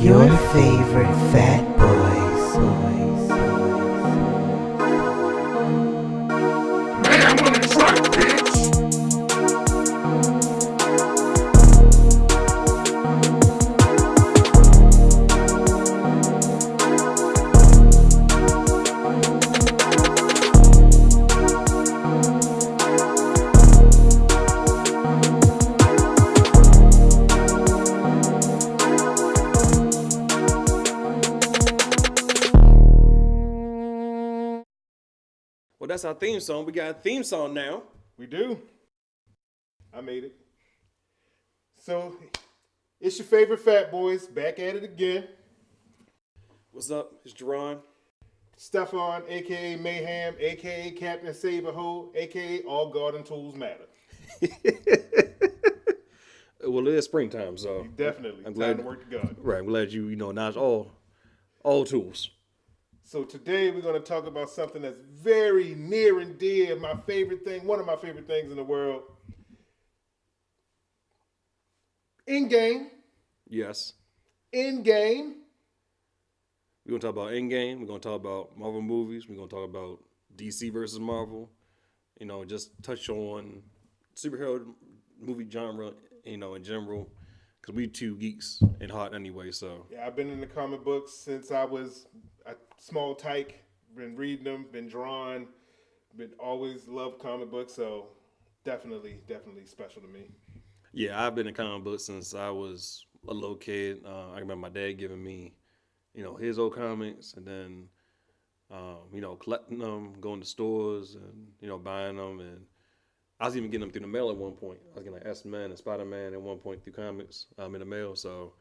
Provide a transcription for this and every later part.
Your favorite fat boys. Man, I'm on the track, bitch! Well, that's our theme song. We got a theme song now. We do. I made it. So, it's your favorite fat boys back at it again. What's up? It's Jerron. Stefan, aka Mayhem, aka Captain Saberho, aka All Garden Tools Matter. Well, it is springtime, so Definitely. I'm Time glad to work the garden. Right, I'm glad you acknowledge all tools. So today we're going to talk about something that's very near and dear, my favorite thing, one of my favorite things in the world. Endgame. Yes. Endgame. We're gonna talk about Endgame. We're gonna talk about Marvel movies. We're gonna talk about DC versus Marvel. Just touch on superhero movie genre. In general, because we two geeks and hot anyway. So Yeah, I've been in the comic books since I was a small tyke. Been reading them, been drawn, been always loved comic books. So definitely special to me. yeah, I've been in comic books since I was a little kid. I remember my dad giving me, his old comics, and then, collecting them, going to stores, and buying them, and I was even getting them through the mail at one point. I was getting like S-Man and Spider-Man at one point through comics in the mail. So,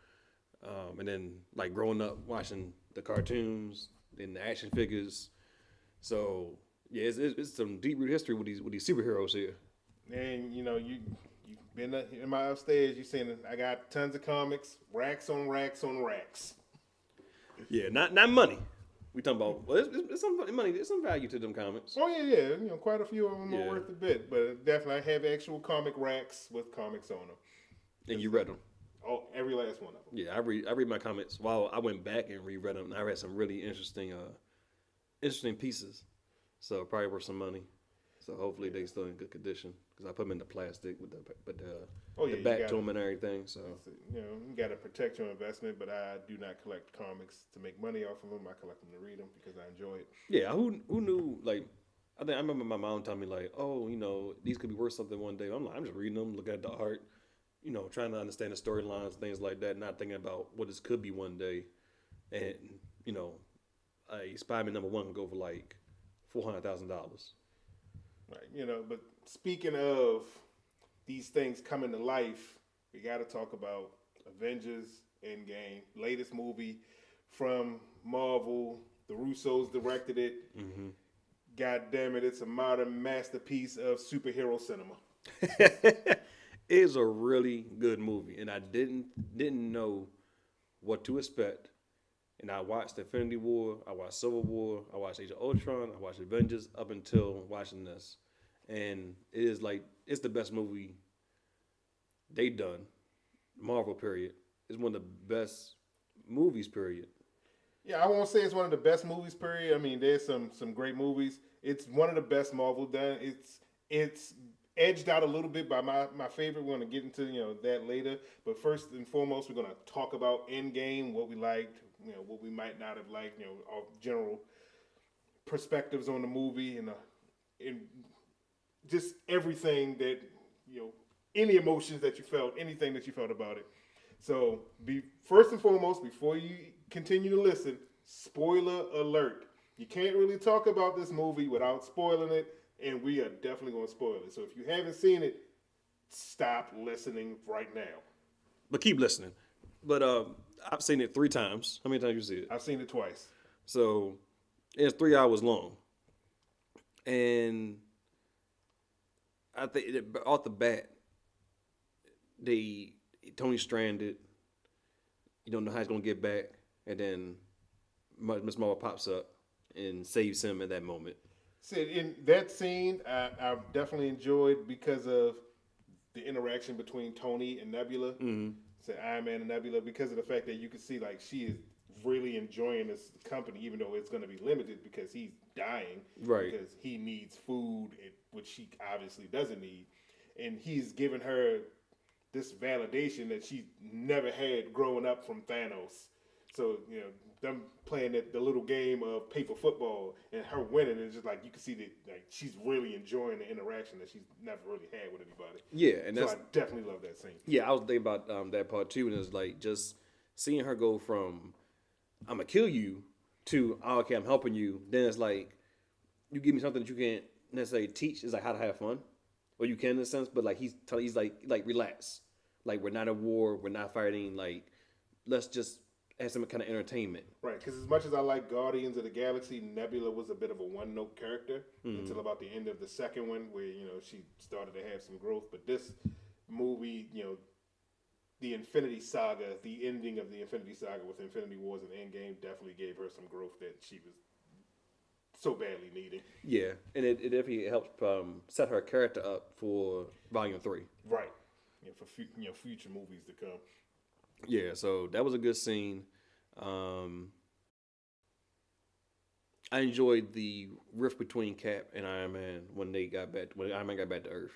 and then like growing up watching the cartoons and the action figures. So yeah, it's some deep root history with these superheroes here. And you've been in my upstairs. You seen it. I got tons of comics, racks on racks on racks. Yeah, not money. We talking about it's some money. There's some value to them comics. Oh yeah. Quite a few of them Yeah. are worth a bit, but definitely I have actual comic racks with comics on them. And you read them. Oh, every last one of them. Yeah, I read my comics. Wow, I went back and reread them. And I read some really interesting pieces. So probably worth some money. So hopefully they still in good condition because I put them in the plastic with the back to them and everything. So you got to protect your investment, but I do not collect comics to make money off of them. I collect them to read them because I enjoy it. yeah, who knew? Like, I remember my mom telling me like, oh, these could be worth something one day. I'm just reading them, looking at the art, trying to understand the storylines, things like that, not thinking about what this could be one day. And a Spider-Man #1 can go for like $400,000. Right, but speaking of these things coming to life, we got to talk about Avengers Endgame, latest movie from Marvel. The Russos directed it. Mm-hmm. God damn it, it's a modern masterpiece of superhero cinema. It is a really good movie, and I didn't know what to expect. And I watched Infinity War, I watched Civil War, I watched Age of Ultron, I watched Avengers up until watching this. And it is like, it's the best movie they done, Marvel period. It's one of the best movies period. Yeah, I won't say it's one of the best movies, period. I mean, there's some great movies. It's one of the best Marvel done. It's edged out a little bit by my favorite. We're going to get into that later. But first and foremost, we're going to talk about Endgame, what we liked, what we might not have liked, our general perspectives on the movie, and just everything that, any emotions that you felt, anything that you felt about it. So, first and foremost, before you continue to listen, spoiler alert. You can't really talk about this movie without spoiling it, and we are definitely going to spoil it. So if you haven't seen it, stop listening right now. But keep listening. But I've seen it 3 times. How many times you see it? I've seen it twice. So it's 3 hours long. And I think off the bat, Tony's stranded. You don't know how he's gonna get back, and then Miss Marvel pops up and saves him at that moment. So in that scene, I definitely enjoyed because of the interaction between Tony and Nebula. Mm-hmm. say Iron Man and Nebula, because of the fact that you can see like she is really enjoying this company, even though it's going to be limited because he's dying, Right. because he needs food, which she obviously doesn't need, and he's giving her this validation that she never had growing up from Thanos. So them playing the little game of paper football and her winning is just like you can see that like she's really enjoying the interaction that she's never really had with anybody. Yeah, and So that's I definitely love that scene. yeah. I was thinking about that part too, and it's like just seeing her go from "I'm gonna kill you" to oh, "Okay, I'm helping you." Then it's like you give me something that you can't necessarily teach. It's like how to have fun, or you can in a sense, but like he's like relax. Like we're not at war, we're not fighting. Like let's just have some kind of entertainment. Right, because as much as I like Guardians of the Galaxy, Nebula was a bit of a one-note character until about the end of the second one, where she started to have some growth. But this movie, the Infinity Saga, the ending of the Infinity Saga with Infinity Wars and Endgame, definitely gave her some growth that she was so badly needing. Yeah, and it definitely helps set her character up for Volume 3. Right, for future movies to come. Yeah, so that was a good scene. I enjoyed the rift between Cap and Iron Man when Iron Man got back to Earth,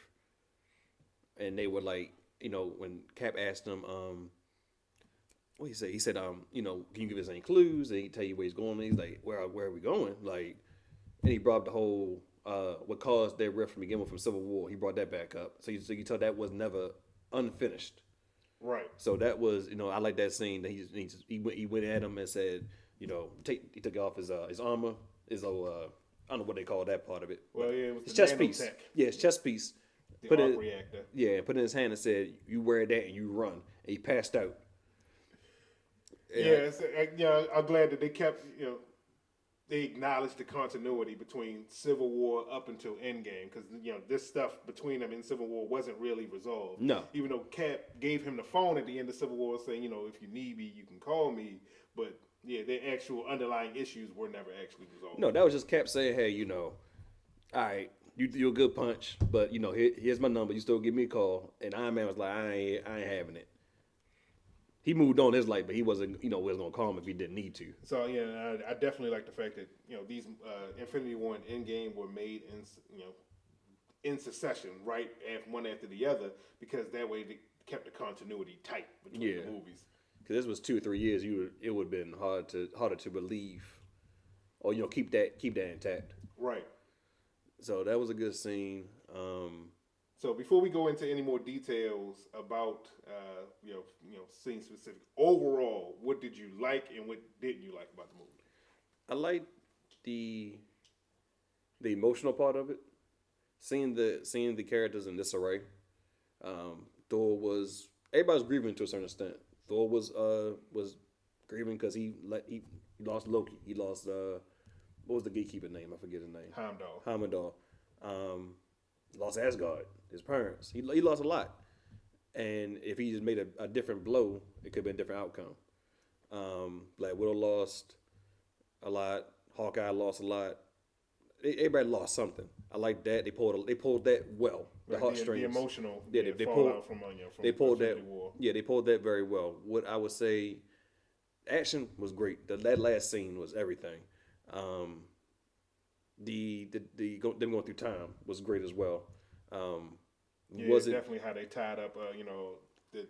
and they were like, when Cap asked him, what he say? He said, can you give us any clues? And he tell you where he's going. And he's like, where are we going? Like, and he brought up the whole what caused their rift from begin with from Civil War. He brought that back up, so you tell that was never unfinished. Right. So that was, I like that scene that he went at him and said, he took off his armor, his I don't know what they call that part of it. Well, yeah, it was his the chest piece. nanotech. Yeah, his chest piece. The Put arc it, reactor. yeah, put it in his hand and said, "You wear that and you run." And he passed out. Yeah, I'm glad that they kept, they acknowledged the continuity between Civil War up until Endgame, because this stuff between them in Civil War wasn't really resolved. No. Even though Cap gave him the phone at the end of Civil War saying, if you need me, you can call me, but yeah, their actual underlying issues were never actually resolved. No, that was just Cap saying, "Hey, all right, you're a good punch, but here's my number. You still give me a call." And Iron Man was like, "I ain't having it." He moved on his life, but he wasn't gonna call him if he didn't need to. So yeah, I definitely like the fact that these Infinity War and Endgame were made in succession, right, one after the other, because that way they kept the continuity tight between the movies. Because this was 2 or 3 years, it would have been harder to believe, or keep that intact. Right. So that was a good scene. So before we go into any more details about scene specific, overall, what did you like and what didn't you like about the movie? I liked the emotional part of it, seeing the characters in disarray. Thor was everybody's grieving to a certain extent. Thor was grieving because he lost Loki. He lost what was the gatekeeper name? I forget his name. Heimdall. Lost Asgard, his parents. He lost a lot. And if he just made a different blow, it could have been a different outcome. Black Widow lost a lot. Hawkeye lost a lot. Everybody lost something. I like that. They pulled that well. The heartstrings. The emotional. Yeah, they pulled from they pulled that. War. Yeah, they pulled that very well. What I would say, action was great. That last scene was everything. Them going through time was great as well. Definitely how they tied up, the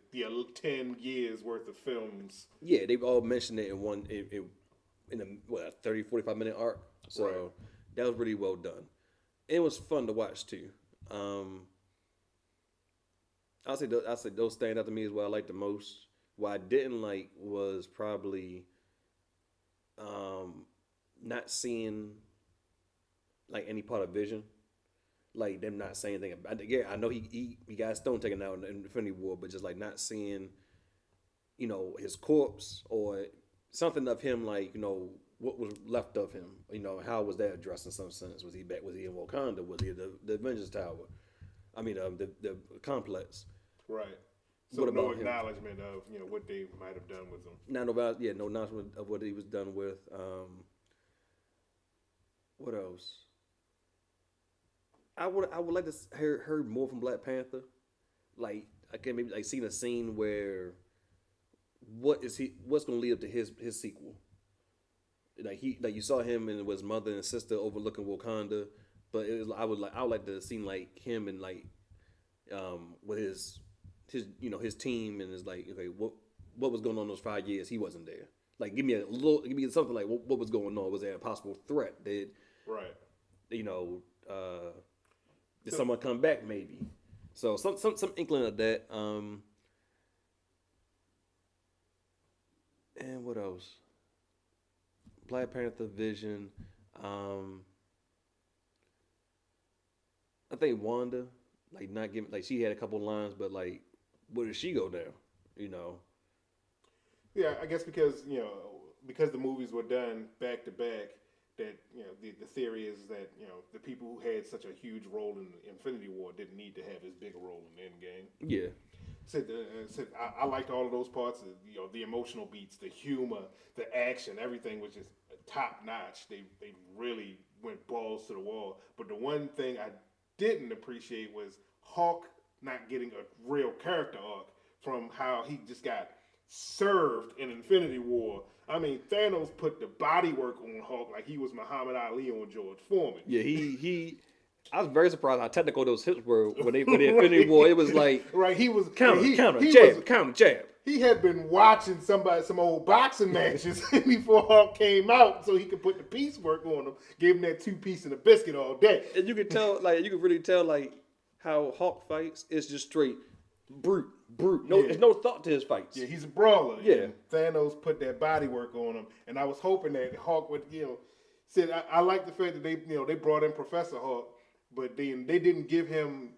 10 years worth of films. Yeah, they've all mentioned it in a 30, 45 minute arc. So right. That was really well done. It was fun to watch too. I'll say those stand out to me as what I liked the most. What I didn't like was probably not seeing like any part of Vision, like them not saying anything about. Yeah, I know he got Stone taken out in Infinity War, but just like not seeing, his corpse or something of him, like what was left of him. How was that addressed in some sense? Was he back? Was he in Wakanda? Was he at the Avengers Tower? I mean, the complex. Right. So no acknowledgement of what they might have done with him. No acknowledgement of what he was done with. What else? I would like to hear more from Black Panther. Like I can maybe like seeing a scene where what's gonna lead up to his sequel. Like you saw him and his mother and sister overlooking Wakanda, but I would like to see like him and like with his team and his like okay what was going on those 5 years he wasn't there. Like give me something like what was going on. Was there a possible threat? Right. You know did someone come back maybe? So some inkling of that. And what else? Black Panther, Vision. I think Wanda, like not giving, like she had a couple lines, but like, where did she go now? You know? Yeah, I guess because because the movies were done back to back, that the theory is that the people who had such a huge role in Infinity War didn't need to have as big a role in Endgame. Yeah. Said I liked all of those parts. The emotional beats, the humor, the action, everything was just top notch. They really went balls to the wall. But the one thing I didn't appreciate was Hawk not getting a real character arc from how he just got served in Infinity War. I mean, Thanos put the body work on Hawk like he was Muhammad Ali on George Foreman. Yeah, he I was very surprised how technical those hits were when they Infinity War. It was like right, he was counter jab. He had been watching some old boxing matches before Hawk came out, so he could put the piecework on him. Gave him that 2-piece and a biscuit all day. And you could tell, like you could really tell, like how Hawk fights. It's just straight brute. No, there's no thought to his fights. Yeah, he's a brawler. Yeah, and Thanos put that body work on him, and I was hoping that Hawk would, said I like the fact that they brought in Professor Hawk, but they didn't give him,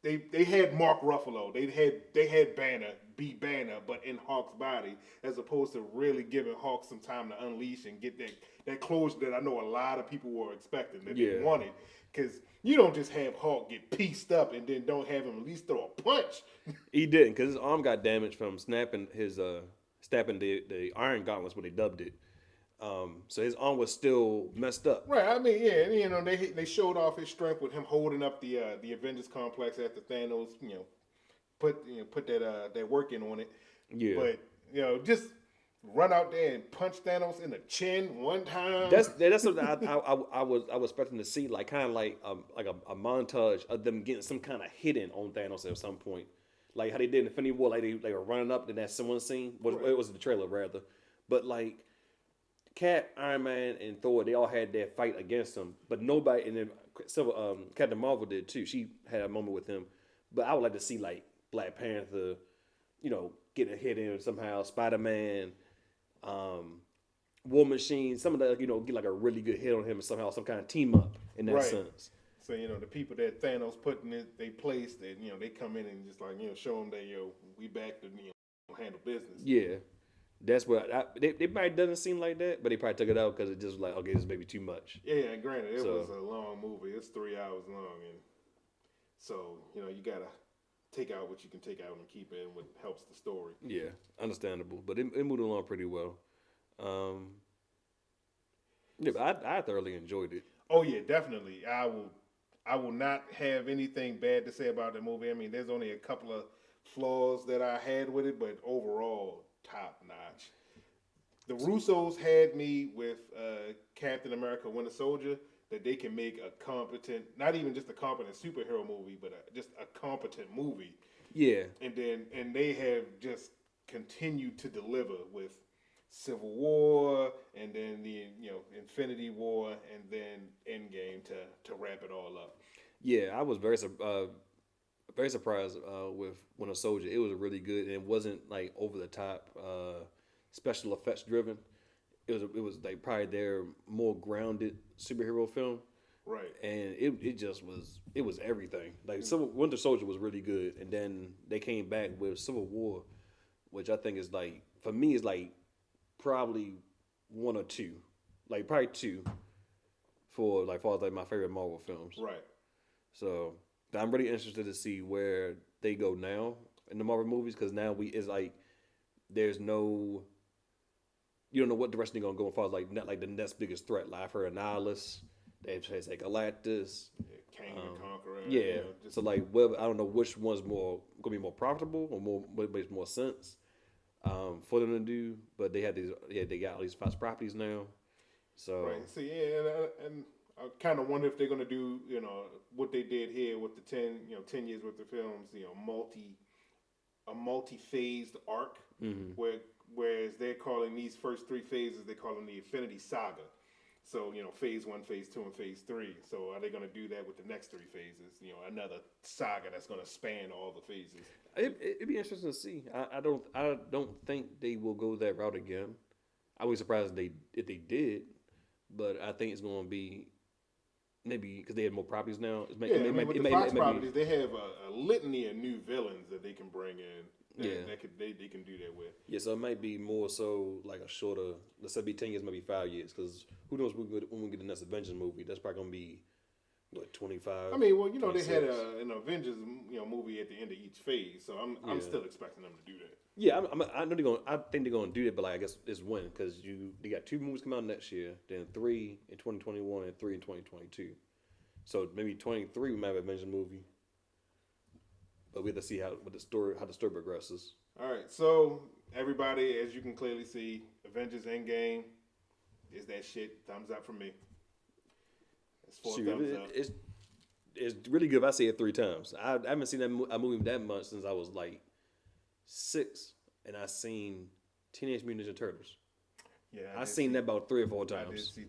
they had Mark Ruffalo, they had Banner be Banner, but in Hawk's body, as opposed to really giving Hawk some time to unleash and get that closure that I know a lot of people were expecting that they wanted. Because you don't just have Hawk get pieced up and then don't have him at least throw a punch. He didn't, because his arm got damaged from snapping the iron gauntlets when they dubbed it. So his arm was still messed up. Right. I mean, yeah, they showed off his strength with him holding up the Avengers complex after Thanos, put that work in on it. Yeah. But just run out there and punch Thanos in the chin one time. That's something I was expecting to see, like kind of like a montage of them getting some kind of hidden on Thanos at some point, like how they did in Infinity War, like they were running up in that someone scene. It was in the trailer rather, but like Cap, Iron Man, and Thor, they all had their fight against him, but nobody. And then Captain Marvel did too. She had a moment with him, but I would like to see like Black Panther, get a hit in somehow. Spider-Man. War Machine, some of that, get like a really good hit on him and somehow some kind of team up in that sense. So, the people that Thanos put in they place, that, they come in and just like, show them that, we back to, handle business. Yeah. That's what they probably doesn't seem like that, but they probably took it out because it just was like, okay, this may be too much. Yeah, granted, it was a long movie. It's 3 hours long. And so, you got to take out what you can take out and keep in what helps the story. Yeah, understandable. But it moved along pretty well. Yeah, but I thoroughly enjoyed it. Oh yeah, definitely. I will not have anything bad to say about the movie. I mean, there's only a couple of flaws that I had with it, but overall, top notch. The Russos had me with Captain America: Winter Soldier, that they can make a competent, not even just a competent superhero movie, but just a competent movie. Yeah. And they have just continued to deliver with Civil War, and then the Infinity War, and then Endgame to wrap it all up. Yeah, I was very surprised with Winter Soldier. It was really good, and it wasn't like over the top, special effects driven. It was like probably their more grounded superhero film. Right. And it just was everything. Like Winter Soldier was really good, and then they came back with Civil War, which I think is like, for me, is like probably one or two, like probably two for like my favorite Marvel films. Right. So I'm really interested to see where they go now in the Marvel movies, because now it's like there's no, you don't know what direction they're gonna go as far as like not like the next biggest threat. Like I've heard Annihilus, they've said like Galactus, Kang the Conqueror. Yeah. So like, well, I don't know which one's gonna be more profitable or what makes more sense. for them to do, but they got all these fast properties now. So Right. So yeah, and I kind of wonder if they're gonna do what they did here with the 10 years worth of films. A multi-phased arc, whereas they're calling these first three phases, they call them the Infinity Saga. So phase 1, phase 2, and phase 3. So are they gonna do that with the next three phases? Another saga that's gonna span all the phases. it'd be interesting to see. I don't think they will go that route again. I would be surprised if they did, but I think it's going to be maybe because they have more properties now. With the Fox properties, they have a litany of new villains that they can bring in. They can do that with. Yeah, so it might be more so like a shorter. Let's say be 10 years, maybe 5 years, because who knows when we get the next Avengers movie? That's probably going to be what 25. I mean, well, they had an Avengers movie at the end of each phase, so I'm still expecting them to do that. Yeah, I know they're going. I think they're going to do that, but like I guess it's when because they got 2 movies coming out next year, then 3 in 2021 and 3 in 2022. So maybe 23 we might have an Avengers movie, but we have to see how the story progresses. All right, so everybody, as you can clearly see, Avengers Endgame is that shit. Thumbs up from me. It's 4 thumbs up. It's really good if I see it 3 times. I haven't seen that movie that much since I was like 6, and I seen Teenage Mutant Ninja Turtles. Yeah, I seen that about 3 or 4 times. I did see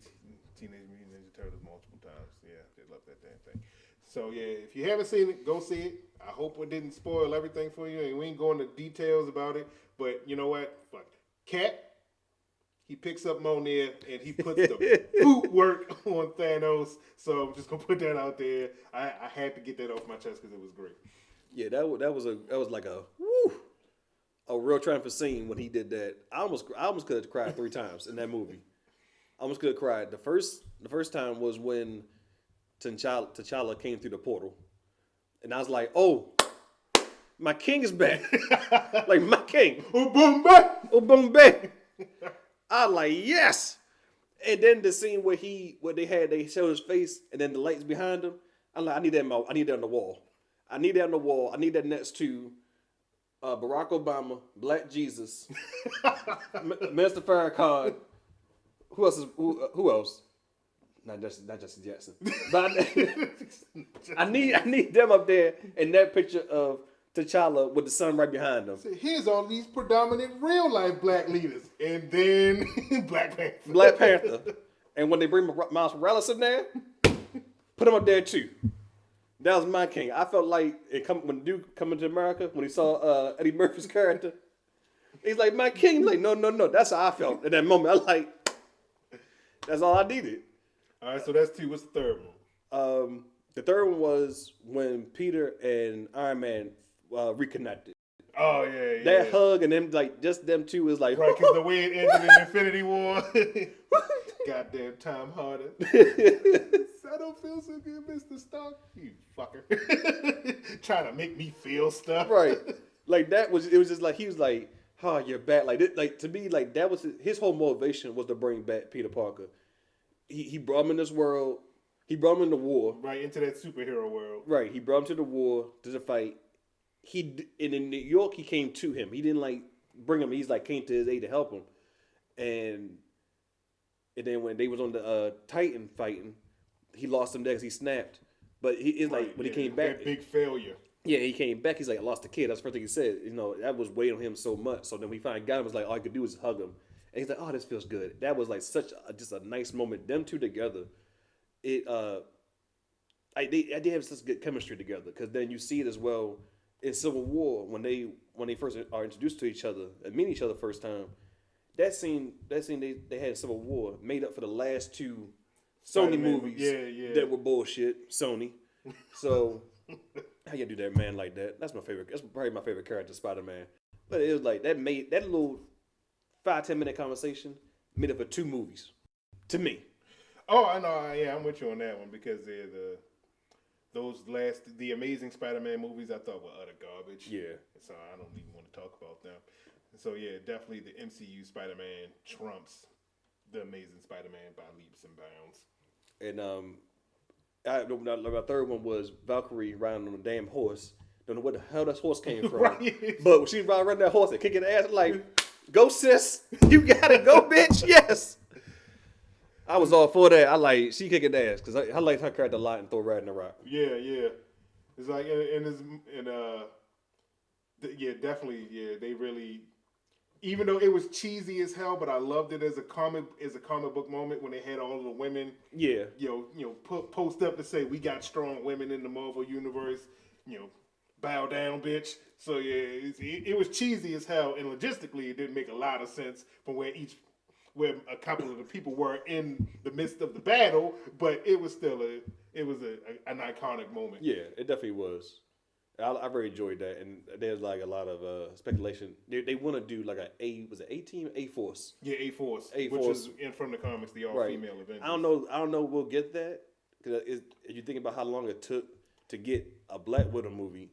Teenage Mutant Ninja Turtles multiple times. Yeah, they love that damn thing. So yeah, if you haven't seen it, go see it. I hope it didn't spoil everything for you, and we ain't going into details about it. But you know what? Fuck, Cap. He picks up Mjolnir and he puts the footwork on Thanos. So I'm just gonna put that out there. I had to get that off my chest because it was great. Yeah, that was like a real triumphant scene when he did that. I almost could have cried 3 times in that movie. I almost could have cried. The first time was when T'Challa came through the portal, and I was like, "Oh, my king is back!" Like my king, Ubumbe. I was like, yes. And then the scene where they showed his face, and then the lights behind him. I'm like, I need that on the wall. I need that on the wall. I need that next to Barack Obama, Black Jesus, Mr. Farrakhan. Who else? Not Jesse Jackson. But I need them up there in that picture of T'Challa with the sun right behind them. So here's all these predominant real life black leaders, and then Black Panther. Black Panther. And when they bring Miles Morales in there, put him up there too. That was my king. I felt like when the dude coming to America, when he saw Eddie Murphy's character, he's like, my king. He's like, no. That's how I felt at that moment. I was like, that's all I needed. All right, so that's 2. What's the third one? The third one was when Peter and Iron Man reconnected. Oh yeah. That hug and them just them two is like right, because the way it ended in Infinity War. Goddamn Tom Hardy. I don't feel so good, Mr. Stark. You fucker. Trying to make me feel stuff. Right. Like it was just like he was like, oh, you're back. Like to me, like that was his whole motivation was to bring back Peter Parker. He brought him in this world. He brought him in the war. Right, into that superhero world. Right. He brought him to the war, to the fight. And in New York, he came to him. He didn't like bring him. He's like came to his aid to help him. And then when they was on the Titan fighting, he lost him there because he snapped. But it's like when he came back, that big failure. Yeah, he came back. He's like, I lost the kid. That's the first thing he said. That was weighing on him so much. So then we finally got him. It was like all I could do was hug him. And he's like, oh, this feels good. That was like just a nice moment. Them two together, they have such good chemistry together. Because then you see it as well in Civil War when they first are introduced to each other and meet each other first time. That scene they had in Civil War made up for the last 2 Sony movies that were bullshit. Sony. So how you do that, man, like that? That's my favorite. That's probably my favorite character, Spider-Man. But it was like that little 5-10 minute conversation made up for 2 movies to me. Oh, I know. Yeah, I'm with you on that one because the Amazing Spider-Man movies I thought were utter garbage. Yeah. So I don't even want to talk about them. So yeah, definitely the MCU Spider-Man trumps the Amazing Spider-Man by leaps and bounds. And my third one was Valkyrie riding on a damn horse. Don't know where the hell that horse came from. Right. But when she riding that horse and kicking ass, like, Go, sis. You gotta go, bitch. Yes. I was all for that. I like she kicking ass because I liked her character a lot and Thor riding the rock. Yeah, yeah. It's like yeah, definitely. Yeah, they really. Even though it was cheesy as hell, but I loved it as a comic book moment when they had all of the women. Yeah. Post up to say we got strong women in the Marvel universe. Bow down, bitch. So yeah, it was cheesy as hell, and logistically, it didn't make a lot of sense from where a couple of the people were in the midst of the battle, but it was still an iconic moment. Yeah, it definitely was. I very enjoyed that, and there's like a lot of speculation. They want to do like A team, A Force. Yeah, A Force, A which Force is in from the comics, the all female Avengers. I don't know. We'll get that because if you think about how long it took to get a Black Widow movie,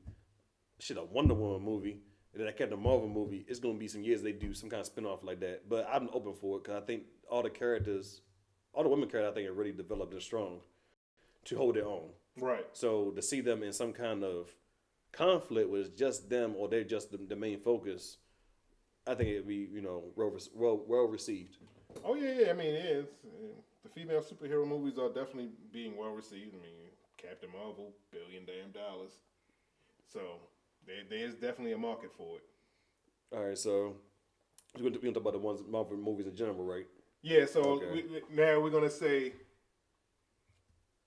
a Wonder Woman movie, and then I kept the Marvel movie. It's gonna be some years they do some kind of spinoff like that. But I'm open for it because I think all the women characters, I think are really developed and strong to hold their own. Right. So to see them in some kind of conflict was just them or they're just the main focus, I think it'd be well received. Oh yeah. I mean, the female superhero movies are definitely being well received. I mean, Captain Marvel, $1 billion. So there's definitely a market for it. All right, so we're going to talk about the ones Marvel movies in general, right? Yeah. So okay. Now we're gonna say,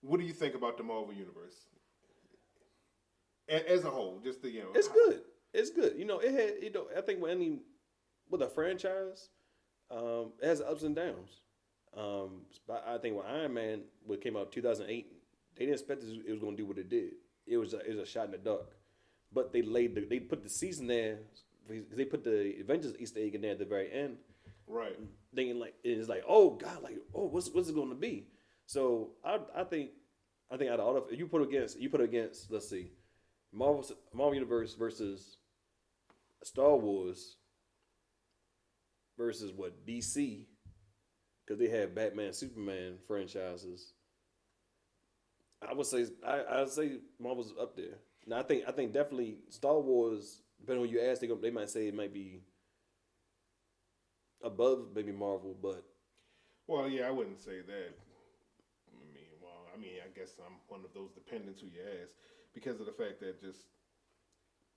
what do you think about the Marvel universe as a whole? Just it's good. It's good. It had. I think with a franchise, it has ups and downs. I think when Iron Man came out in 2008, they didn't expect it was going to do what it did. It was a shot in the dark, but they put the season there because they put the Avengers Easter egg in there at the very end. Right. Thinking it's like, oh God, what's it going to be? So I think out of all of you put against let's see, Marvel Universe versus Star Wars versus what DC, because they have Batman, Superman franchises. I'd say Marvel's up there. Now I think definitely Star Wars. Depending on who you ask, they might say it might be above maybe Marvel, but well, yeah, I wouldn't say that. I guess I'm one of those dependents who you ask because of the fact that just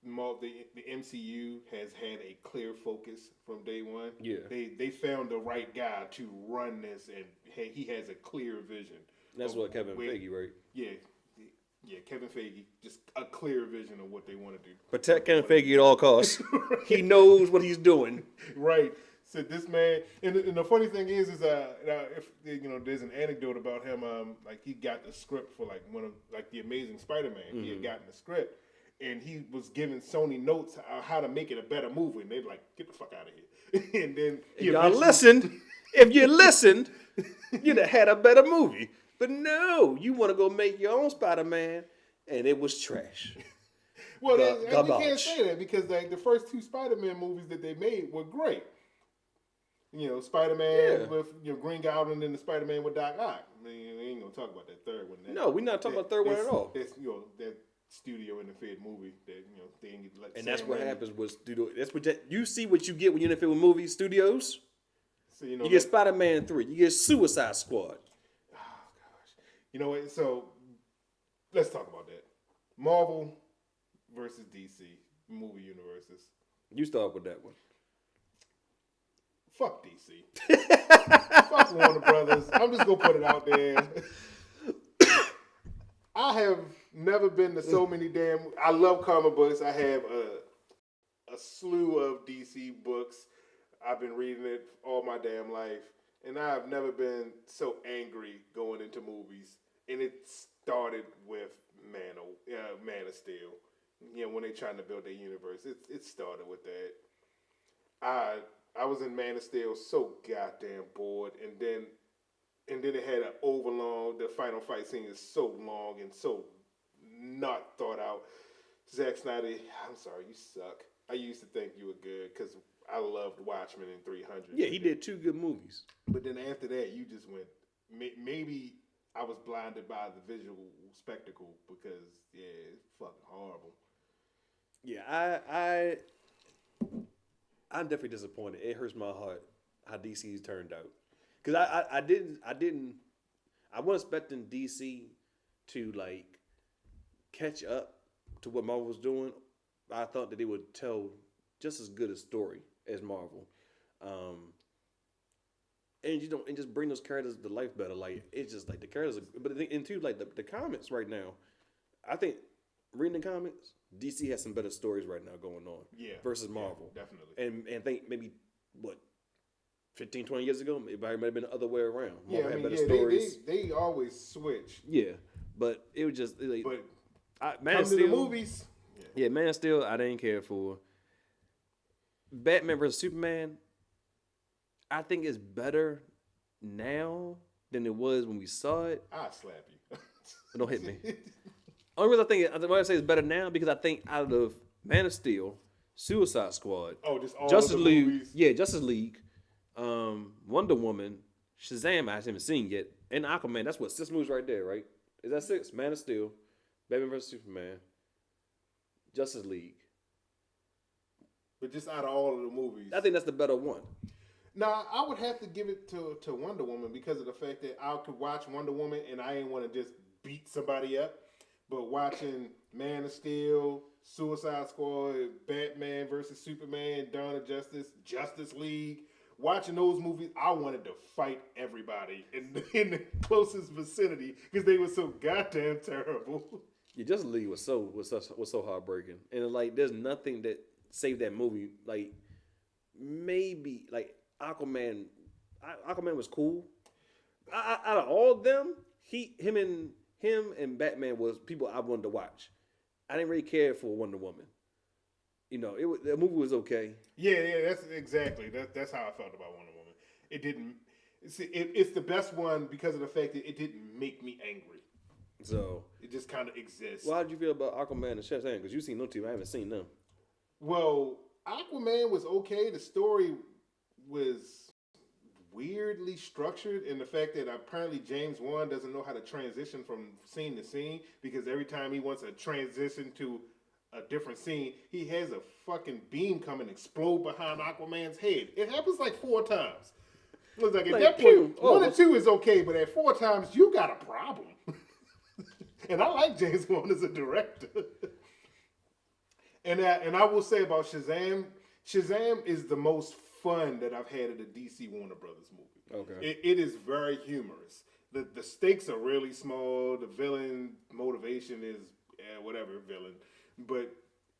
the MCU has had a clear focus from day one. Yeah, they found the right guy to run this, and he has a clear vision. That's what Kevin Feige, right? Yeah, Kevin Feige, just a clear vision of what they want to do. Protect Kevin Feige at all costs. He knows what he's doing. Right. So this man, and the funny thing is if there's an anecdote about him, he got the script for the Amazing Spider-Man. Mm-hmm. He had gotten the script, and he was giving Sony notes on how to make it a better movie, and they're like, "Get the fuck out of here!" And then if you listened, you'd have had a better movie. But no, you want to go make your own Spider-Man, and it was trash. Well, you can't say that because the first two Spider-Man movies that they made were great. Spider-Man with Green Goblin and the Spider-Man with Doc Ock. I mean, we ain't gonna talk about that third one. No, we're not talking about the third one at all. That's that studio interfered movie that they ain't let. And that's what happens with studio. That's you see what you get when you interfere with movie studios. So you get Spider-Man 3. You get Suicide Squad. Oh gosh, you know what? So let's talk about that. Marvel versus DC movie universes. You start with that one. Fuck DC. Fuck Warner Brothers. I'm just gonna put it out there. I have never been to so many I love comic books. I have a slew of DC books. I've been reading it all my damn life, and I've never been so angry going into movies. And it started with Man of Steel. When they're trying to build their universe, it started with that. I was in Man of Steel so goddamn bored, and then it had an overlong. The final fight scene is so long and so not thought out. Zack Snyder, I'm sorry, you suck. I used to think you were good because I loved Watchmen and 300. Yeah, he did 2 good movies. But then after that, you just went. Maybe I was blinded by the visual spectacle because it's fucking horrible. Yeah, I'm definitely disappointed. It hurts my heart how DC's turned out. Because I wasn't expecting DC to like catch up to what Marvel was doing. I thought that they would tell just as good a story as Marvel. And and just bring those characters to life better. Like it's just like the characters, and too like the comics right now. I think reading the comics, DC has some better stories right now going on. Yeah, versus Marvel, definitely. And think maybe what 15, 20 years ago, it might have been the other way around. Yeah, Marvel I mean, had better stories. they always switch. Yeah, but it was just like, But Man come of to Steel, the movies. yeah, Man of Steel, I didn't care for. Batman vs Superman, I think it's better now than it was when we saw it. I'll slap you. Don't hit me. Only reason why I say it's better now because I think out of Man of Steel, Suicide Squad, just all Justice of the League, movies. yeah, Justice League, Wonder Woman, Shazam, I haven't seen yet, and Aquaman. That's what 6 movies right there, right? Is that 6? Man of Steel, Batman vs Superman, Justice League. But just out of all of the movies, I think that's the better one. Now, I would have to give it to Wonder Woman because of the fact that I could watch Wonder Woman and I ain't want to just beat somebody up. But watching Man of Steel, Suicide Squad, Batman versus Superman, Dawn of Justice, Justice League, watching those movies, I wanted to fight everybody in the closest vicinity because they were so goddamn terrible. Yeah, Justice League was so heartbreaking, and like there's nothing that saved that movie. Like maybe like Aquaman was cool. Out of all of them, him and Batman was people I wanted to watch. I didn't really care for Wonder Woman. You know, the movie was okay. Yeah, that's exactly that's how I felt about Wonder Woman. It didn't. It's the best one because of the fact that it didn't make me angry. So it just kind of exists. Well, how did you feel about Aquaman and Shazam? Because you've seen them two, I haven't seen them. Well, Aquaman was okay. The story was weirdly structured in the fact that apparently James Wan doesn't know how to transition from scene to scene because every time he wants to transition to a different scene, he has a fucking beam come and explode behind Aquaman's head. It happens like 4 times. It was like at that point, 1 or 2 is okay, but at 4 times, you got a problem. And I like James Wan as a director. And I will say about Shazam is the most fun that I've had at a DC Warner Brothers movie. Okay. It is very humorous. The stakes are really small. The villain motivation is whatever villain. But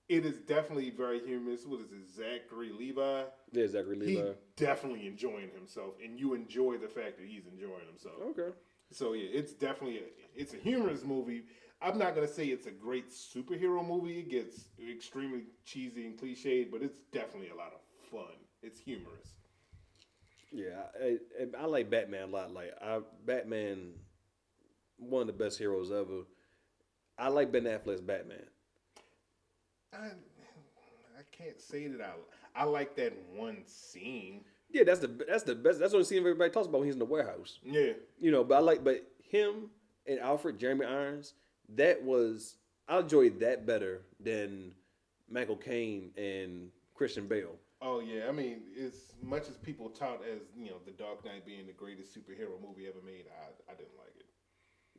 it is definitely very humorous. What is it, Zachary Levi? Yeah, Zachary Levi. He's definitely enjoying himself, and you enjoy the fact that he's enjoying himself. Okay. So yeah, it's definitely it's a humorous movie. I'm not gonna say it's a great superhero movie. It gets extremely cheesy and cliched, but it's definitely a lot of fun. It's humorous. Yeah, I like Batman a lot. Batman, one of the best heroes ever. I like Ben Affleck's Batman. I can't say that I like that one scene. Yeah, that's the best. That's the only scene everybody talks about when he's in the warehouse. Yeah, you know. But him and Alfred, Jeremy Irons, I enjoyed that better than Michael Caine and Christian Bale. Oh yeah, I mean, as much as people tout as The Dark Knight being the greatest superhero movie ever made, I didn't like it.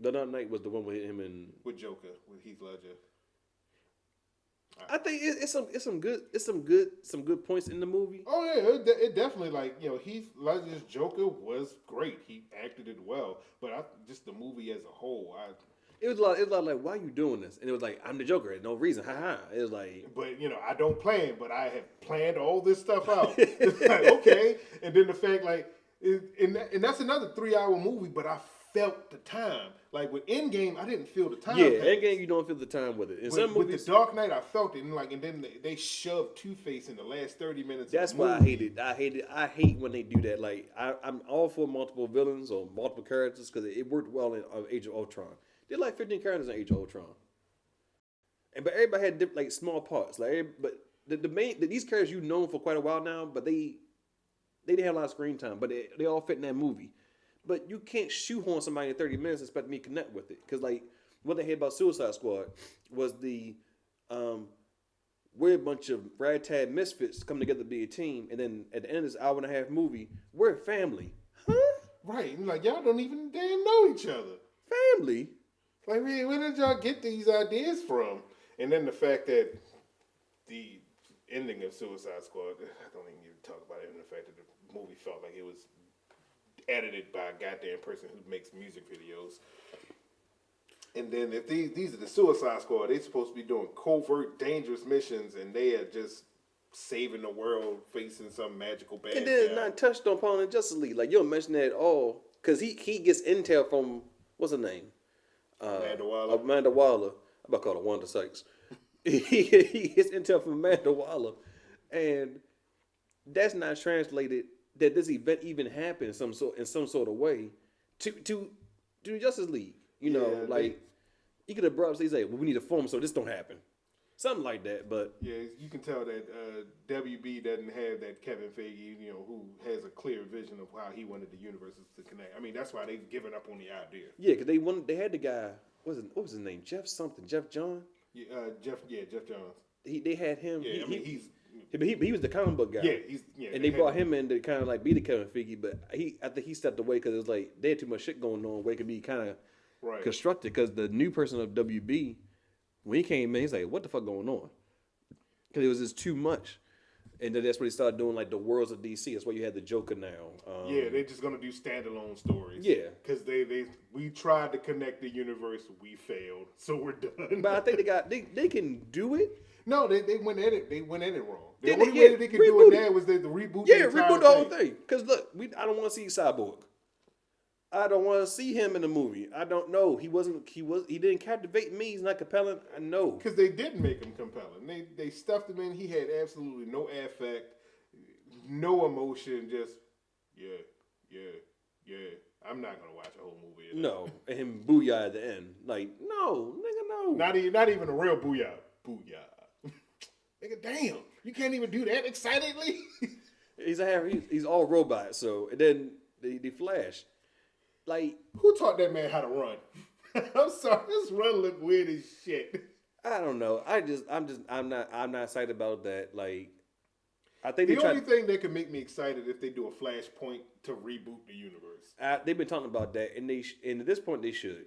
The Dark Knight was the one with him and with Joker, with Heath Ledger. I think it's some good points in the movie. Oh yeah, it definitely Heath Ledger's Joker was great. He acted it well, but just the movie as a whole, it was a lot like, why are you doing this? And it was like, I'm the Joker, no reason, ha. It was like, but I don't plan, but I have planned all this stuff out. It's like, okay, and then the fact and that's another 3-hour movie, but I felt the time. Like with Endgame, I didn't feel the time. Yeah, Endgame, you don't feel the time with it. In some movies, with The Dark Knight, I felt it, and then they shoved Two-Face in the last 30 minutes. That's of the why movie. I hate it. I hate when they do that. Like I'm all for multiple villains or multiple characters because it worked well in Age of Ultron. Did like 15 characters in Age of Ultron, but everybody had small parts. But these characters you known for quite a while now, but they didn't have a lot of screen time, but they all fit in that movie. But you can't shoehorn somebody in 30 minutes and expect me to connect with it. Because, what they had about Suicide Squad was we're a bunch of ragtag misfits coming together to be a team, and then at the end of this hour and a half movie, we're a family. Huh? Right. And like, y'all don't even damn know each other. Family? Like, man, where did y'all get these ideas from? And then the fact that the ending of Suicide Squad, I don't even need to talk about it, and the fact that the movie felt like it was edited by a goddamn person who makes music videos. And then if these are the Suicide Squad, they're supposed to be doing covert, dangerous missions, and they are just saving the world, facing some magical bad And then guy. not touched upon in Justice League. Like, you don't mention that at all. Because he gets intel from, what's her name? Amanda Waller. Amanda Waller. I'm about to call her Wanda Sykes. He gets intel from Amanda Waller. And that's not translated that this event even happened in some sort of way to the Justice League. You know, Yeah, like, he could have brought up, say, well, we need to form so this don't happen. Something like that, but... Yeah, you can tell that WB doesn't have that Kevin Feige, you know, who has a clear vision of how he wanted the universes to connect. I mean, that's why they've given up on the idea. Yeah, because they had the guy, what was his name? Jeff John? Yeah, Jeff Johns. They had him. Yeah, He was the comic book guy. Yeah, And they brought him in to kind of like be the Kevin Feige, but I think he stepped away because it was like they had too much shit going on where it could be kind of constructed. Because the new person of WB, when he came in, he's like, "What the fuck going on?" Because it was just too much. And then that's what he started doing, like the worlds of DC. That's why you had the Joker now. Yeah, they're just gonna do standalone stories. Yeah, because we tried to connect the universe, we failed, so we're done. But I think they can do it. No, they went at it. They went at it wrong. The Yeah, only yeah, way that they could do it now was they reboot. Yeah, the entire reboot the whole thing. Because look, I don't want to see Cyborg. I don't want to see him in the movie. I don't know. He didn't captivate me. He's not compelling. I know. Because they didn't make him compelling. They stuffed him in. He had absolutely no affect, no emotion. Just yeah. I'm not gonna watch a whole movie. No, and him booyah at the end. Like, no, nigga, no. Not even a real booyah. Booyah. Nigga, damn. You can't even do that excitedly. He's all robot. So and then the Flash. Like, who taught that man how to run? I'm sorry, this run look weird as shit. I don't know. I'm not excited about that. Like, I think the only thing that could make me excited if they do a Flashpoint to reboot the universe. They've been talking about that, and at this point they should.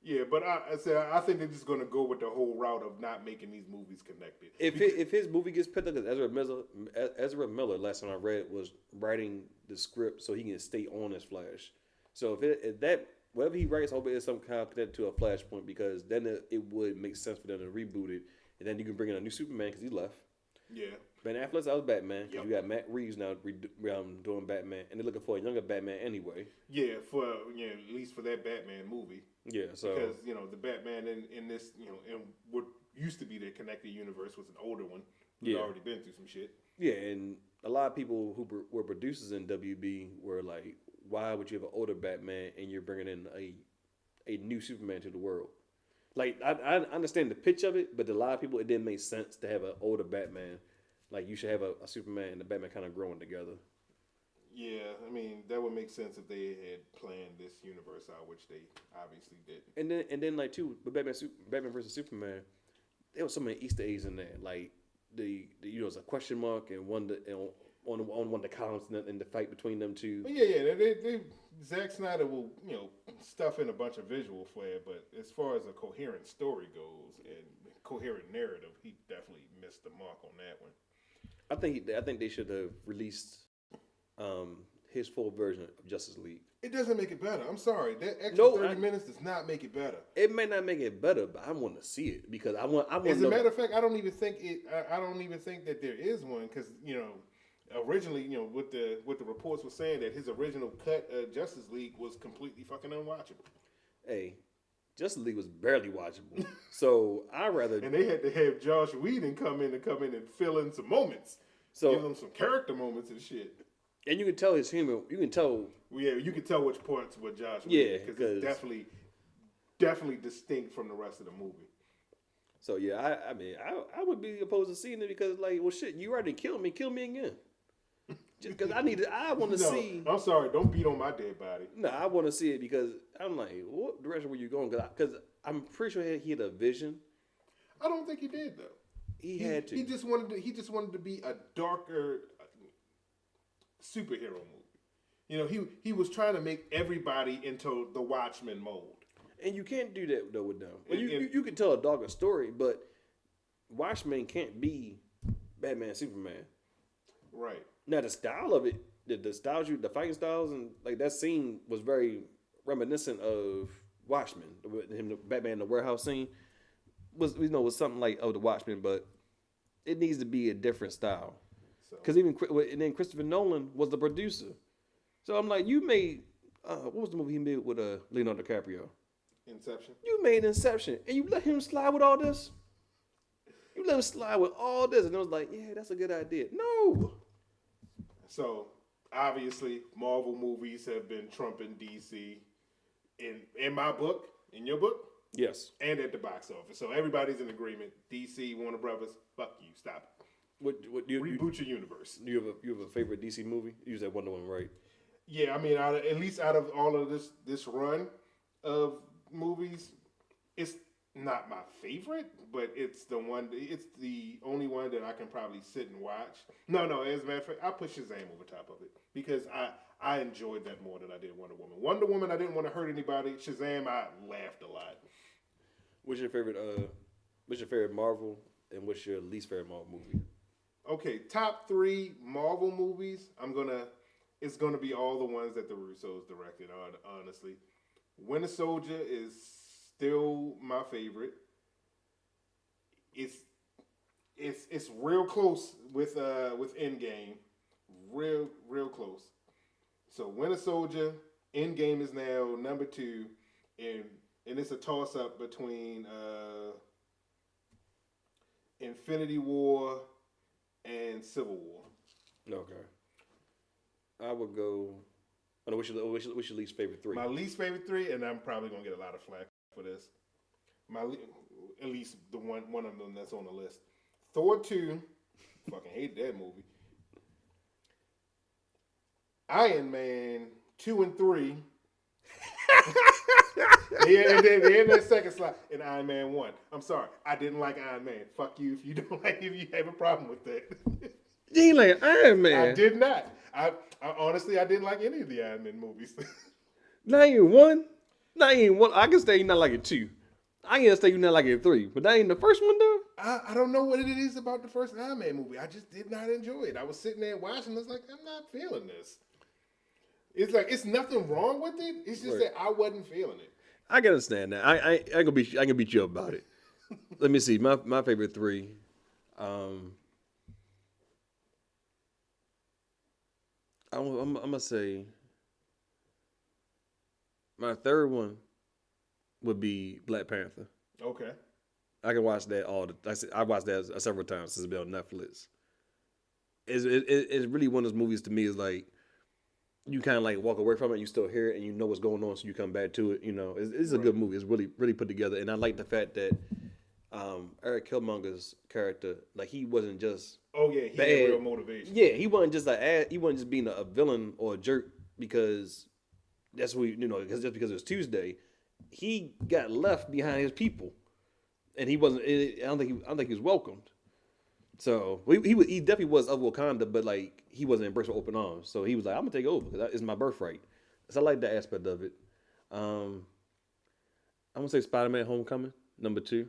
Yeah, but I think they're just going to go with the whole route of not making these movies connected. If his movie gets picked up, because Ezra Miller, last time I read, was writing the script so he can stay on as Flash. So if that whatever he writes, I hope it is somehow connected to a Flashpoint, because then it would make sense for them to reboot it, and then you can bring in a new Superman because he left. Yeah. Ben Affleck's out of Batman. Yep. You got Matt Reeves now doing Batman, and they're looking for a younger Batman anyway. Yeah, at least for that Batman movie. Yeah, so because the Batman in this in what used to be the connected universe was an older one who's already been through some shit. Yeah, and a lot of people who were producers in WB were like, why would you have an older Batman and you're bringing in a new Superman to the world? Like, I understand the pitch of it, but to a lot of people, it didn't make sense to have an older Batman. Like, you should have a Superman and the Batman kind of growing together. Yeah, I mean, that would make sense if they had planned this universe out, which they obviously didn't. And then like, too, with Batman versus Superman, there was so many Easter eggs in there. Like, it's a question mark and one on one of the columns in the fight between them two. Yeah. Zack Snyder will stuff in a bunch of visual flair, but as far as a coherent story goes and coherent narrative, he definitely missed the mark on that one. I think they should have released his full version of Justice League. It doesn't make it better. I'm sorry, that extra 30 minutes does not make it better. It may not make it better, but I want to see it because I want. As a matter of fact, I don't even think that there is one because originally, what the reports were saying that his original cut of Justice League was completely fucking unwatchable. Hey, Justice League was barely watchable. So I rather and they had to have Josh Whedon come in and fill in some moments, so give them some character moments and shit. And you can tell his humor. You can tell. Well, yeah, you can tell which parts were Josh Whedon. Yeah, because it's definitely distinct from the rest of the movie. So yeah, I mean, I would be opposed to seeing it because like, well, shit, you already killed me. Kill me again. Just because I want to see. I'm sorry, don't beat on my dead body. No, I want to see it because I'm like, what direction were you going? Because I'm pretty sure he had a vision. I don't think he did though. He had to. He just wanted to be a darker superhero movie. You know, he was trying to make everybody into the Watchmen mold. And you can't do that though with them. Well, you can tell a darker story, but Watchmen can't be Batman, Superman. Right. Now the style of it, the styles, the fighting styles, and like that scene was very reminiscent of Watchmen. Him, the Batman, the warehouse scene was something like the Watchmen, but it needs to be a different style. Because and then Christopher Nolan was the producer, so I'm like, you made what was the movie he made with Leonardo DiCaprio? Inception. You made Inception, and you let him slide with all this. You let him slide with all this, and it was like, yeah, that's a good idea. No. So obviously, Marvel movies have been trumping DC in my book, in your book, Yes. and at the box office. So everybody's in agreement. DC, Warner Brothers, fuck you, stop it. What Reboot your universe. You have a favorite DC movie? You said Wonder Woman, right? Yeah, I mean, at least out of all of this run of movies, it's not my favorite, but it's the only one that I can probably sit and watch. No, as a matter of fact, I put Shazam over top of it because I enjoyed that more than I did Wonder Woman. Wonder Woman, I didn't want to hurt anybody. Shazam, I laughed a lot. What's your favorite Marvel, and what's your least favorite Marvel movie? Okay, top 3 Marvel movies. It's gonna be all the ones that the Russos directed. Honestly, Winter Soldier is still my favorite. It's real close with Endgame, real close. So Winter Soldier, Endgame is now number 2, and it's a toss up between Infinity War and Civil War. Okay. I would go. What's your least favorite 3? My least favorite 3, and I'm probably gonna get a lot of flack for this. At least the one of them that's on the list. Thor 2, fucking hate that movie. Iron Man 2 and 3. And then that second slide in Iron Man 1. I'm sorry, I didn't like Iron Man. Fuck you if you have a problem with that. You ain't like Iron Man. I did not. I honestly, I didn't like any of the Iron Man movies. Not even one. I can say you not like it 2. I can say you not like it 3, but that ain't the first one though. I don't know what it is about the first Iron Man movie. I just did not enjoy it. I was sitting there watching. I was like, I'm not feeling this. It's like it's nothing wrong with it. It's just that I wasn't feeling it. I can understand that. I can beat you up about it. Let me see. My favorite 3. I'm gonna say my third one would be Black Panther. Okay. I can watch that I watched that several times since it's been on Netflix. It's really one of those movies to me. Is like you kind of like walk away from it, you still hear it, and you know what's going on, so you come back to it. You know, it's a good movie. It's really put together, and I like the fact that Eric Killmonger's character, like he wasn't just he had real motivation. Yeah, he wasn't just being a villain or a jerk because that's what because it was Tuesday. He got left behind his people, and he wasn't. I don't think he was welcomed. So he definitely was of Wakanda, but like he wasn't embraced with open arms. So he was like, "I'm gonna take over because it's my birthright." So I like that aspect of it. I'm gonna say Spider-Man: Homecoming, number 2,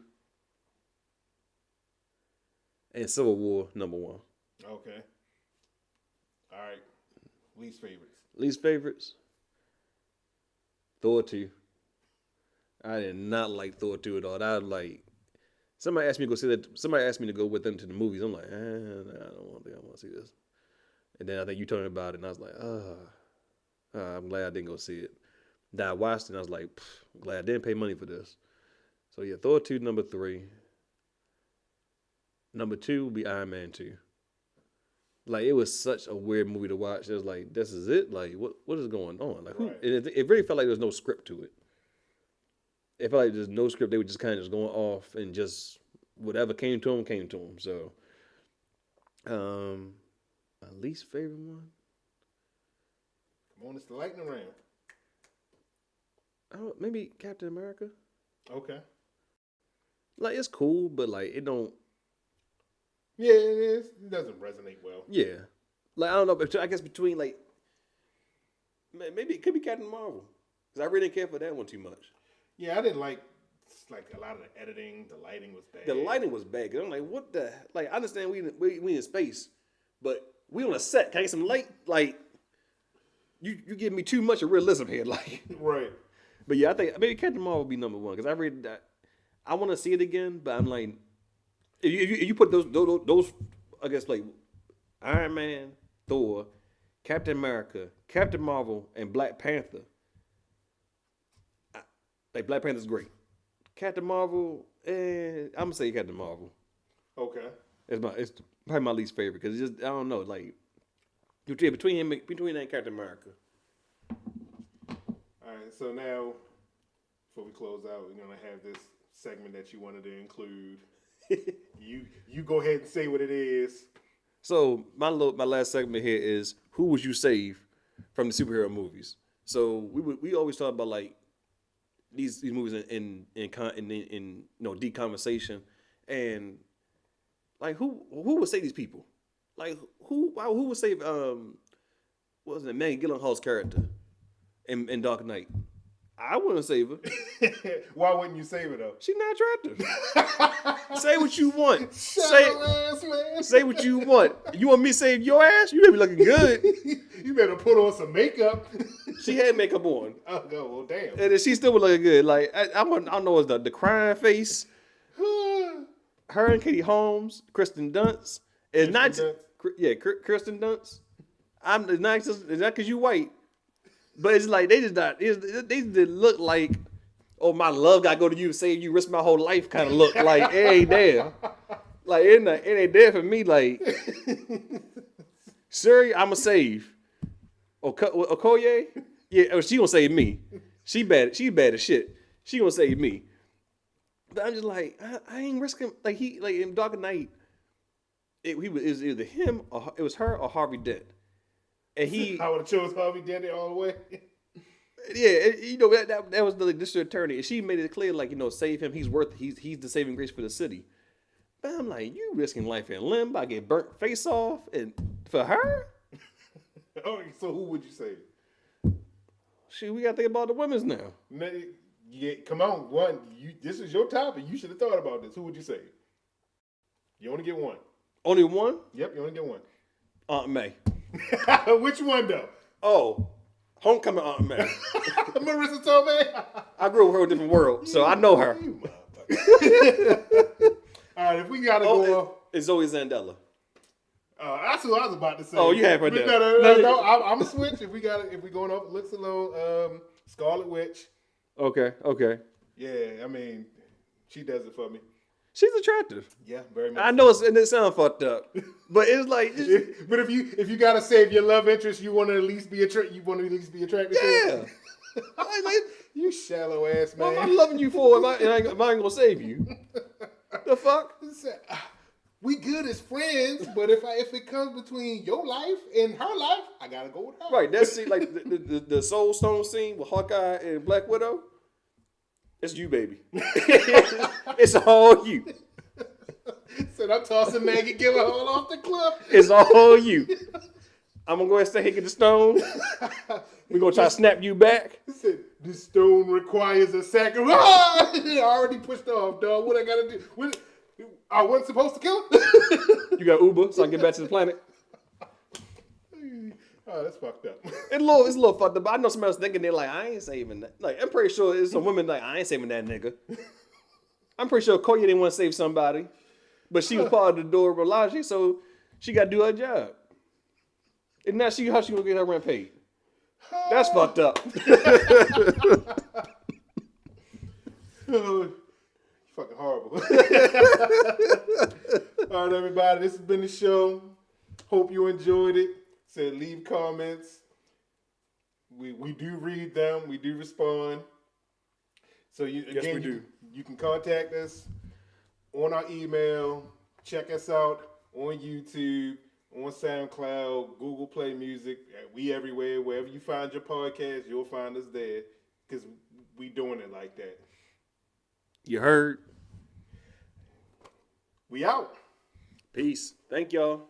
and Civil War, number 1. Okay. All right. Least favorites. Least favorites. Thor 2. I did not like Thor 2 at all. I like. Somebody asked me to go see that. Somebody asked me to go with them to the movies. I'm like, I don't think I want to see this. And then I think you told me about it, and I was like, I'm glad I didn't go see it. Then I watched it, and I was like, I'm glad I didn't pay money for this. So yeah, Thor 2, number 3. Number 2 would be Iron Man 2. Like it was such a weird movie to watch. It was like, this is it. Like what is going on? Like right. It really felt like there was no script to it. It felt like there's no script. They were just kind of just going off and just whatever came to them. So, my least favorite one. Come on, it's the lightning round. Maybe Captain America. Okay. Like it's cool, but like it don't. Yeah, it is. It doesn't resonate well. Yeah, like I don't know, but I guess between like maybe it could be Captain Marvel because I really didn't care for that one too much. Yeah, I didn't like a lot of the editing. The lighting was bad. The lighting was bad. Cause I'm like, what the like? I understand we in space, but we on a set. Can I get some light? Like you give me too much of realism here, like. Right. But yeah, I think maybe Captain Marvel would be number one because I read that. I want to see it again, but I'm like, if you put those, I guess like Iron Man, Thor, Captain America, Captain Marvel, and Black Panther. Like Black Panther's great. Captain Marvel, I'm gonna say Captain Marvel. Okay. It's probably my least favorite because just I don't know like between that and Captain America. All right. So now, before we close out, we're gonna have this segment that you wanted to include. you go ahead and say what it is. So my last segment here is who would you save from the superhero movies? So we always talk about like these movies in deep conversation, and like who would save these people? Like who would save what was it, Maggie Gyllenhaal's character in Dark Knight? I wouldn't save her. Why wouldn't you save it though? She's not attractive. Say what you want. Ass, man. Say what you want. You want me to save your ass? You better be looking good. You better put on some makeup. She had makeup on. Oh, well, damn. And then she still was looking good. Like I don't know, it's the crying face. Her and Katie Holmes, Kristen Dunst. It's not Kristen Dunst. It's not because you white, but it's like they just look like, oh, my love gotta go to you, save you, risk my whole life kind of look. Like it ain't there. Like it ain't there for me. Like Siri, I'ma save. Okoye, yeah, she gonna save me. She bad as shit. She gonna save me. But I'm just like, I ain't risking like in Dark Knight. It was either him or it was her or Harvey Dent, and I would have chose Harvey Dent all the way. Yeah, that was the district attorney, and she made it clear like save him. He's the saving grace for the city. But I'm like, you risking life and limb by getting burnt face off, and for her. Oh, so who would you save? Shit, we gotta think about the women's now. Yeah, come on, this is your topic. You should have thought about this. Who would you save? You only get one. Only one? Yep, you only get one. Aunt May. Which one though? Oh, Homecoming Aunt May. Marissa Tomei. I grew up with her in a different world, so I know her. All right, if we gotta go off, it's Zoe Zandela. That's what I was about to say. Oh, you have her there. No. I'm a switch. If we going off looks alone, Scarlet Witch. Okay. Yeah, I mean, she does it for me. She's attractive. Yeah, very much. I know it sounds fucked up, but it's like. But if you gotta save your love interest, you want to at least be attracted. Yeah. Like, you shallow ass man. What am I loving you for if I ain't gonna save you? The fuck? We good as friends, but if it comes between your life and her life, I gotta go with her. Right. That scene, like the Soul Stone scene with Hawkeye and Black Widow. It's you, baby. It's all you. Said I'm tossing Maggie Gyllenhaal off the cliff. It's all you. I'm gonna go ahead and stay here, get the stone. We're gonna try to snap you back. He said, this stone requires a sacrifice. I already pushed off, dog. What I gotta do? I wasn't supposed to kill him? You got Uber, so I can get back to the planet. Oh, that's fucked up. It's a little fucked up, but I know somebody else thinking they're like, I ain't saving that. Like, I'm pretty sure there's some women like, I ain't saving that nigga. I'm pretty sure Koya didn't want to save somebody, but she was part of the door of Rolaji, so she got to do her job. And now how she gonna get her rent paid? That's fucked up. Oh, fucking horrible. All right, everybody, this has been the show. Hope you enjoyed it. Said leave comments. We do read them. We do respond. So you can contact us on our email. Check us out on YouTube, on SoundCloud, Google Play Music. We everywhere. Wherever you find your podcast, you'll find us there because we doing it like that. You heard? We out. Peace. Thank y'all.